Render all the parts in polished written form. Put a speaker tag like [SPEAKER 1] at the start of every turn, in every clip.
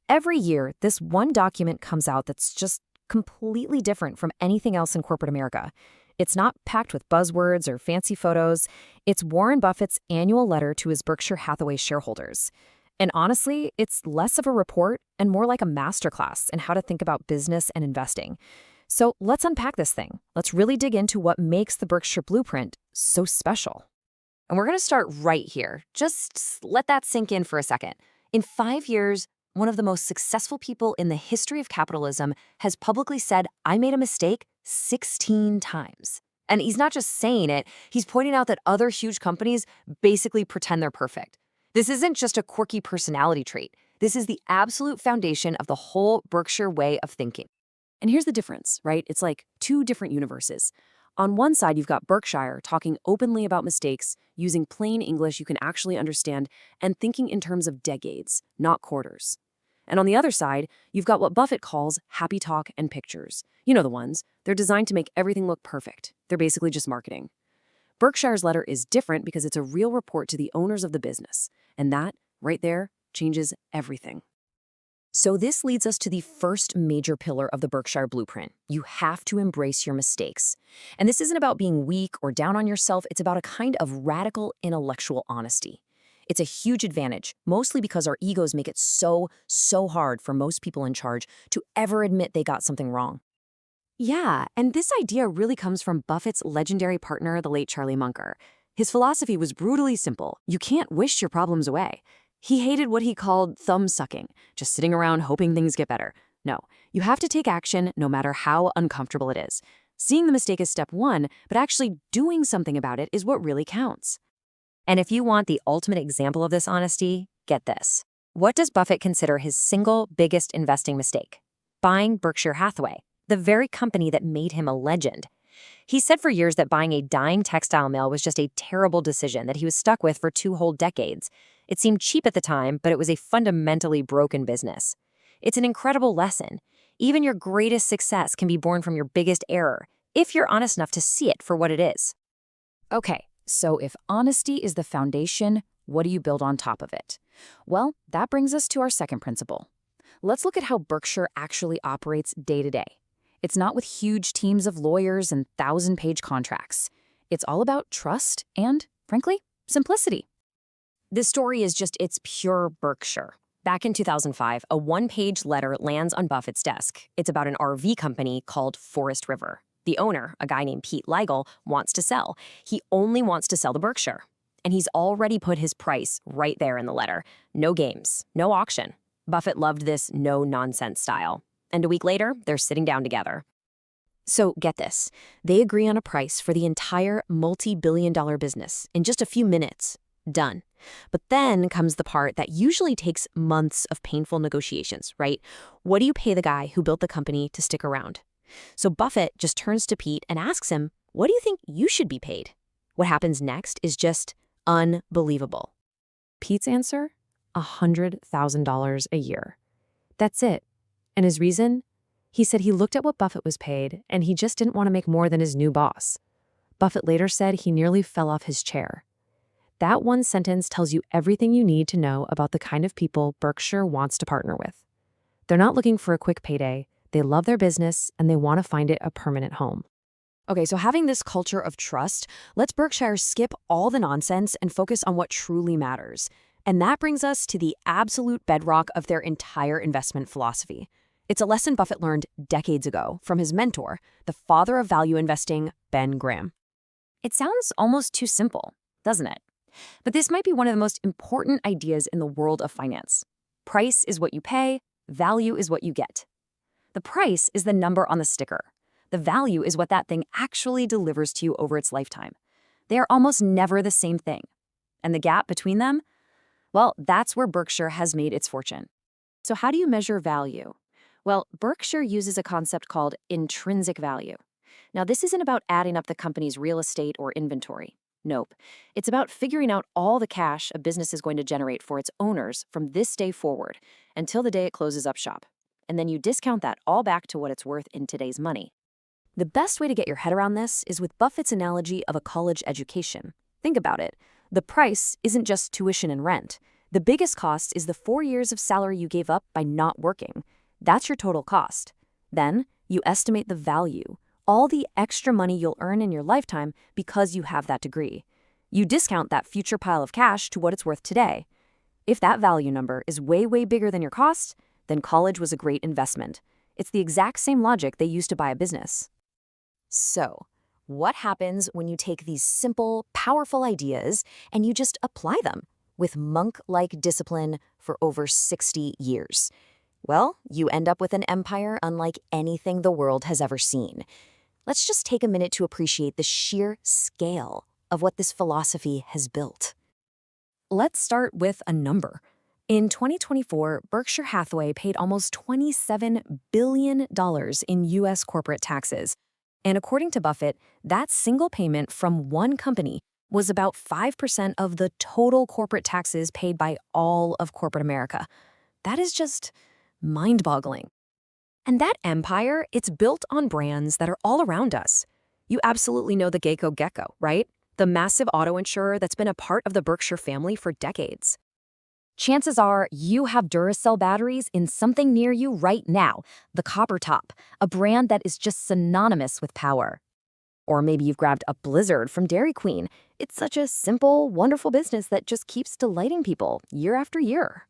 [SPEAKER 1] Every year, this one document comes out that's just completely different from anything else in corporate America. It's not packed with buzzwords or fancy photos. It's Warren Buffett's annual letter to his Berkshire Hathaway shareholders. And honestly, it's less of a report and more like a masterclass in how to think about business and investing. So let's unpack this thing. Let's really dig into what makes the Berkshire Blueprint so special. And we're going to start right here. Just let that sink in for a second. In 5 years, one of the most successful people in the history of capitalism has publicly said, "I made a mistake," 16 times. And he's not just saying it, he's pointing out that other huge companies basically pretend they're perfect. This isn't just a quirky personality trait. This is the absolute foundation of the whole Berkshire way of thinking.
[SPEAKER 2] And here's the difference, right? It's like two different universes. On one side, you've got Berkshire talking openly about mistakes, using plain English you can actually understand, and thinking in terms of decades, not quarters. And on the other side, you've got what Buffett calls happy talk and pictures. You know the ones. They're designed to make everything look perfect. They're basically just marketing. Berkshire's letter is different because it's a real report to the owners of the business. And that, right there, changes everything.
[SPEAKER 1] So this leads us to the first major pillar of the Berkshire Blueprint. You have to embrace your mistakes. And this isn't about being weak or down on yourself. It's about a kind of radical intellectual honesty. It's a huge advantage, mostly because our egos make it so hard for most people in charge to ever admit they got something wrong.
[SPEAKER 2] Yeah, and this idea really comes from Buffett's legendary partner, the late Charlie Munger. His philosophy was brutally simple. You can't wish your problems away. He hated what he called thumb-sucking, just sitting around hoping things get better. No, you have to take action no matter how uncomfortable it is. Seeing the mistake is step one, but actually doing something about it is what really counts.
[SPEAKER 1] And if you want the ultimate example of this honesty, get this. What does Buffett consider his single biggest investing mistake? Buying Berkshire Hathaway, the very company that made him a legend. He said for years that buying a dying textile mill was just a terrible decision that he was stuck with for 2 whole decades. It seemed cheap at the time, but it was a fundamentally broken business. It's an incredible lesson. Even your greatest success can be born from your biggest error, if you're honest enough to see it for what it is. Okay, so if honesty is the foundation, what do you build on top of it? Well, that brings us to our second principle. Let's look at how Berkshire actually operates day to day. It's not with huge teams of lawyers and 1,000-page contracts. It's all about trust and, frankly, simplicity. This story is it's pure Berkshire. Back in 2005, a 1-page letter lands on Buffett's desk. It's about an RV company called Forest River. The owner, a guy named Pete Leigel, wants to sell. He only wants to sell the Berkshire. And he's already put his price right there in the letter. No games, no auction. Buffett loved this no-nonsense style. And a week later, they're sitting down together. So get this. They agree on a price for the entire multi-billion-dollar business in just a few minutes. Done. But then comes the part that usually takes months of painful negotiations, right? What do you pay the guy who built the company to stick around? So Buffett just turns to Pete and asks him, "What do you think you should be paid?" What happens next is just unbelievable. Pete's answer? $100,000 a year. That's it. And his reason? He said he looked at what Buffett was paid, and he just didn't want to make more than his new boss. Buffett later said he nearly fell off his chair. That one sentence tells you everything you need to know about the kind of people Berkshire wants to partner with. They're not looking for a quick payday. They love their business, and they want to find it a permanent home. Okay, so having this culture of trust lets Berkshire skip all the nonsense and focus on what truly matters. And that brings us to the absolute bedrock of their entire investment philosophy. It's a lesson Buffett learned decades ago from his mentor, the father of value investing, Ben Graham. It sounds almost too simple, doesn't it? But this might be one of the most important ideas in the world of finance. Price is what you pay, value is what you get. The price is the number on the sticker. The value is what that thing actually delivers to you over its lifetime. They are almost never the same thing. And the gap between them? Well, that's where Berkshire has made its fortune. So how do you measure value? Well, Berkshire uses a concept called intrinsic value. Now, this isn't about adding up the company's real estate or inventory. Nope. It's about figuring out all the cash a business is going to generate for its owners from this day forward until the day it closes up shop. And then you discount that all back to what it's worth in today's money. The best way to get your head around this is with Buffett's analogy of a college education. Think about it. The price isn't just tuition and rent.
[SPEAKER 2] The biggest cost is the 4 years of salary you gave up by not working. That's your total cost. Then, you estimate the value, all the extra money you'll earn in your lifetime because you have that degree. You discount that future pile of cash to what it's worth today. If that value number is way, way bigger than your cost, then college was a great investment. It's the exact same logic they use to buy a business.
[SPEAKER 1] So, what happens when you take these simple, powerful ideas and you just apply them with monk-like discipline for over 60 years? Well, you end up with an empire unlike anything the world has ever seen. Let's just take a minute to appreciate the sheer scale of what this philosophy has built. Let's start with a number. In 2024, Berkshire Hathaway paid almost $27 billion in U.S. corporate taxes. And according to Buffett, that single payment from one company was about 5% of the total corporate taxes paid by all of corporate America. That is just mind-boggling. And that empire, it's built on brands that are all around us. You absolutely know the Geico Gecko, right? The massive auto insurer that's been a part of the Berkshire family for decades. Chances are you have Duracell batteries in something near you right now, the Copper Top, a brand that is just synonymous with power. Or maybe you've grabbed a Blizzard from Dairy Queen. It's such a simple, wonderful business that just keeps delighting people year after year.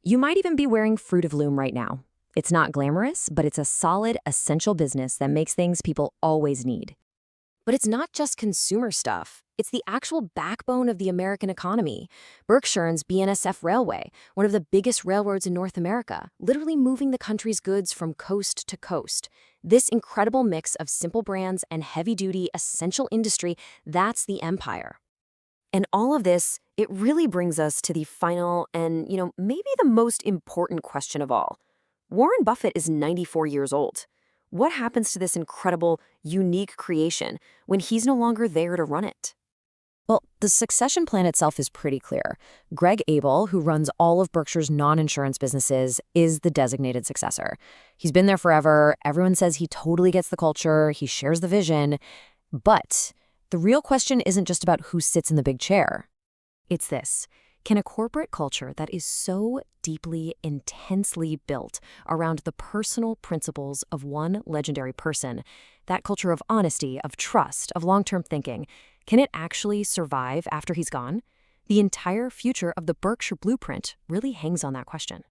[SPEAKER 1] You might even be wearing Fruit of Loom right now. It's not glamorous, but it's a solid, essential business that makes things people always need. But it's not just consumer stuff. It's the actual backbone of the American economy. Berkshire owns BNSF Railway, one of the biggest railroads in North America, literally moving the country's goods from coast to coast. This incredible mix of simple brands and heavy-duty, essential industry, that's the empire. And all of this, it really brings us to the final and, maybe the most important question of all. Warren Buffett is 94 years old. What happens to this incredible, unique creation when he's no longer there to run it? Well, the succession plan itself is pretty clear. Greg Abel, who runs all of Berkshire's non-insurance businesses, is the designated successor. He's been there forever. Everyone says he totally gets the culture. He shares the vision. But the real question isn't just about who sits in the big chair. It's this. Can a corporate culture that is so deeply, intensely built around the personal principles of one legendary person, that culture of honesty, of trust, of long-term thinking, can it actually survive after he's gone? The entire future of the Berkshire blueprint really hangs on that question.